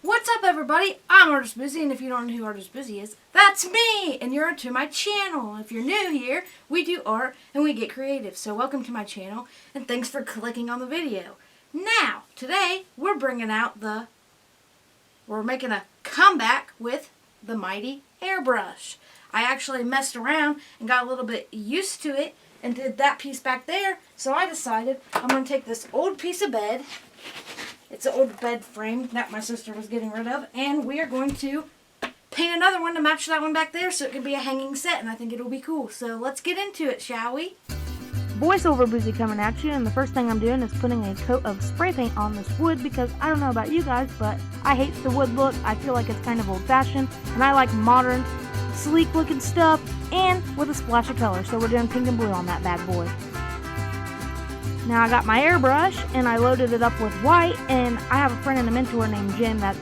What's up, everybody? I'm ArtistBoozey, and if you don't know who ArtistBoozey is, that's me! And you're to my channel. If you're new here, we do art and we get creative. So welcome to my channel, and thanks for clicking on the video. Now, today, we're making a comeback with the mighty airbrush. I actually messed around and got a little bit used to it and did that piece back there. So I decided I'm going to take this old piece of bed. It's an old bed frame that my sister was getting rid of, and we are going to paint another one to match that one back there so it can be a hanging set, and I think it'll be cool. So let's get into it, shall we? Voiceover Boozey coming at you, and the first thing I'm doing is putting a coat of spray paint on this wood because I don't know about you guys, but I hate the wood look. I feel like it's kind of old-fashioned, and I like modern, sleek-looking stuff, and with a splash of color. So we're doing pink and blue on that bad boy. Now I got my airbrush and I loaded it up with white, and I have a friend and a mentor named Jim that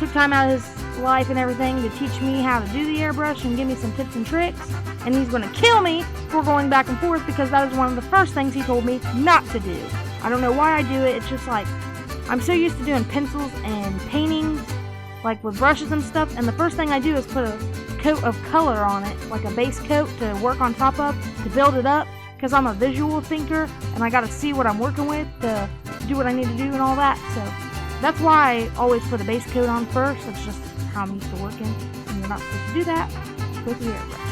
took time out of his life and everything to teach me how to do the airbrush and give me some tips and tricks, and he's going to kill me for going back and forth because that is one of the first things he told me not to do. I don't know why I do it. It's just like I'm so used to doing pencils and paintings like with brushes and stuff, and the first thing I do is put a coat of color on it, like a base coat to work on top of to build it up. Because I'm a visual thinker and I gotta see what I'm working with to do what I need to do and all that. So that's why I always put a base coat on first. That's just how I'm used to working, and you're not supposed to do that with the airbrush.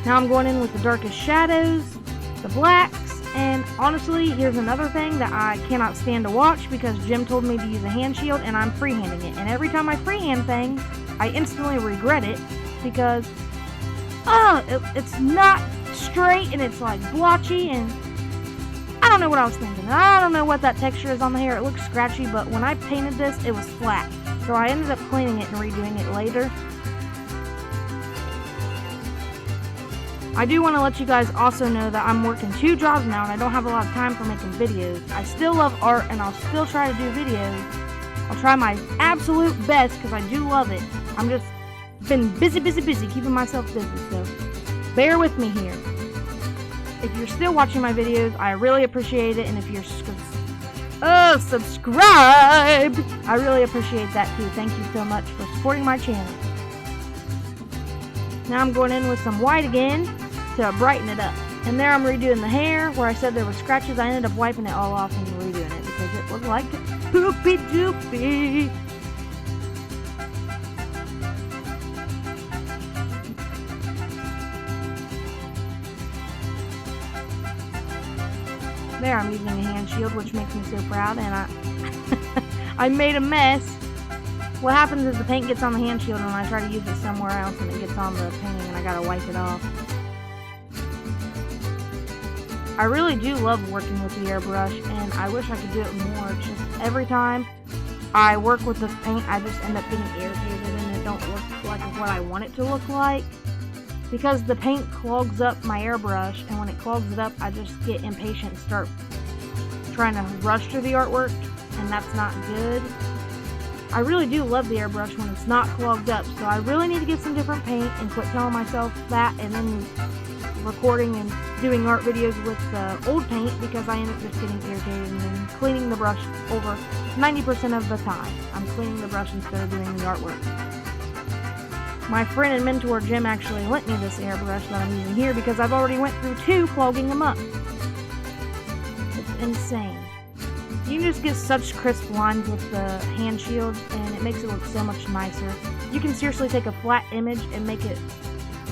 Now I'm going in with the darkest shadows, the blacks, and honestly, here's another thing that I cannot stand to watch because Jim told me to use a hand shield and I'm freehanding it. And every time I freehand things, I instantly regret it because it's not straight and it's like blotchy, and I don't know what I was thinking. I don't know what that texture is on the hair. It looks scratchy, but when I painted this, it was flat. So I ended up cleaning it and redoing it later. I do want to let you guys also know that I'm working 2 jobs now and I don't have a lot of time for making videos. I still love art and I'll still try to do videos. I'll try my absolute best because I do love it. I'm just been busy, keeping myself busy, so bear with me here. If you're still watching my videos, I really appreciate it, and if you're subscribed, I really appreciate that too. Thank you so much for supporting my channel. Now I'm going in with some white again to brighten it up. And there I'm redoing the hair. Where I said there were scratches, I ended up wiping it all off and redoing it because it was like poopy doopy. There, I'm using a hand shield, which makes me so proud, and I made a mess. What happens is the paint gets on the hand shield and I try to use it somewhere else and it gets on the painting and I gotta wipe it off. I really do love working with the airbrush and I wish I could do it more. It's just every time I work with this paint, I just end up getting irritated and it don't look like what I want it to look like. Because the paint clogs up my airbrush, and when it clogs it up, I just get impatient and start trying to rush through the artwork, and that's not good. I really do love the airbrush when it's not clogged up, so I really need to get some different paint and quit telling myself that, and then recording and doing art videos with the old paint because I end up just getting irritated and then cleaning the brush over 90% of the time. I'm cleaning the brush instead of doing the artwork. My friend and mentor Jim actually lent me this airbrush that I'm using here because I've already went through 2 clogging them up. It's insane. You can just get such crisp lines with the hand shield and it makes it look so much nicer. You can seriously take a flat image and make it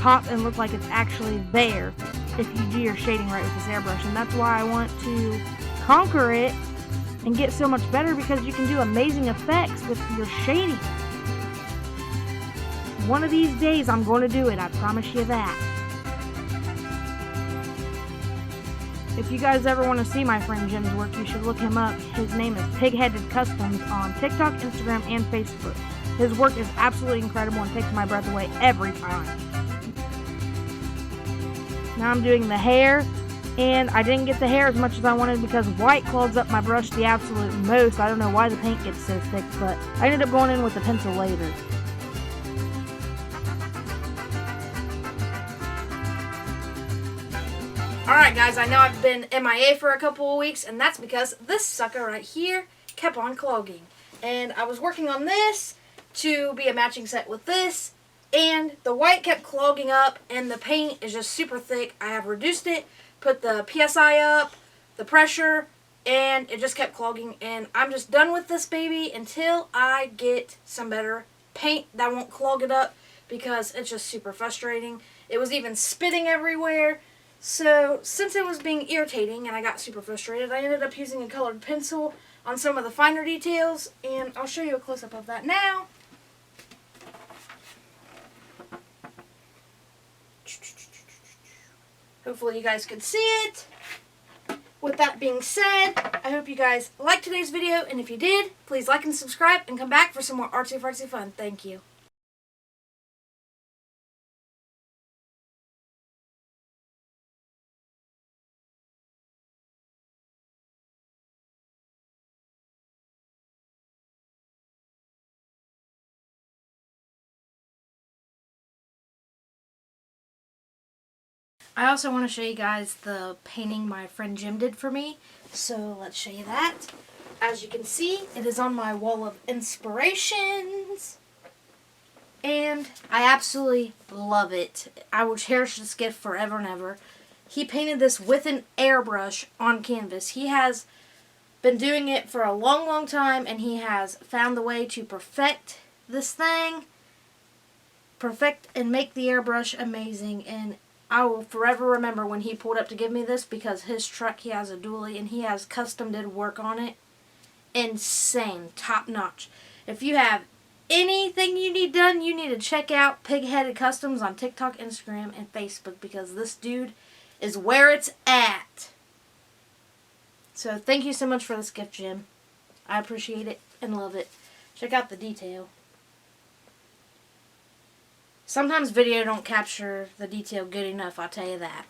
pop and look like it's actually there if you do your shading right with this airbrush, and that's why I want to conquer it and get so much better because you can do amazing effects with your shading. One of these days I'm going to do it, I promise you that. If you guys ever want to see my friend Jim's work, you should look him up. His name is Pig-Headed Customs on TikTok, Instagram, and Facebook. His work is absolutely incredible and takes my breath away every time. Now I'm doing the hair, and I didn't get the hair as much as I wanted because white clogs up my brush the absolute most. I don't know why the paint gets so thick, but I ended up going in with the pencil later. Alright guys, I know I've been MIA for a couple of weeks, and that's because this sucker right here kept on clogging. And I was working on this to be a matching set with this. And the white kept clogging up and the paint is just super thick. I have reduced it, put the PSI up, the pressure, and it just kept clogging. And I'm just done with this baby until I get some better paint that won't clog it up, because it's just super frustrating. It was even spitting everywhere. So since it was being irritating and I got super frustrated, I ended up using a colored pencil on some of the finer details, and I'll show you a close-up of that now. Hopefully you guys can see it. With that being said, I hope you guys liked today's video, and if you did, please like and subscribe and come back for some more artsy fartsy fun. Thank you. I also want to show you guys the painting my friend Jim did for me. So let's show you that. As you can see, it is on my wall of inspirations. And I absolutely love it. I will cherish this gift forever and ever. He painted this with an airbrush on canvas. He has been doing it for a long, long time, and he has found the way to perfect this thing. Perfect and make the airbrush amazing. And I will forever remember when he pulled up to give me this, because his truck, he has a dually, and he has custom did work on it. Insane. Top notch. If you have anything you need done, you need to check out Pig-Headed Customs on TikTok, Instagram, and Facebook, because this dude is where it's at. So thank you so much for this gift, Jim. I appreciate it and love it. Check out the detail. Sometimes video don't capture the detail good enough, I'll tell you that.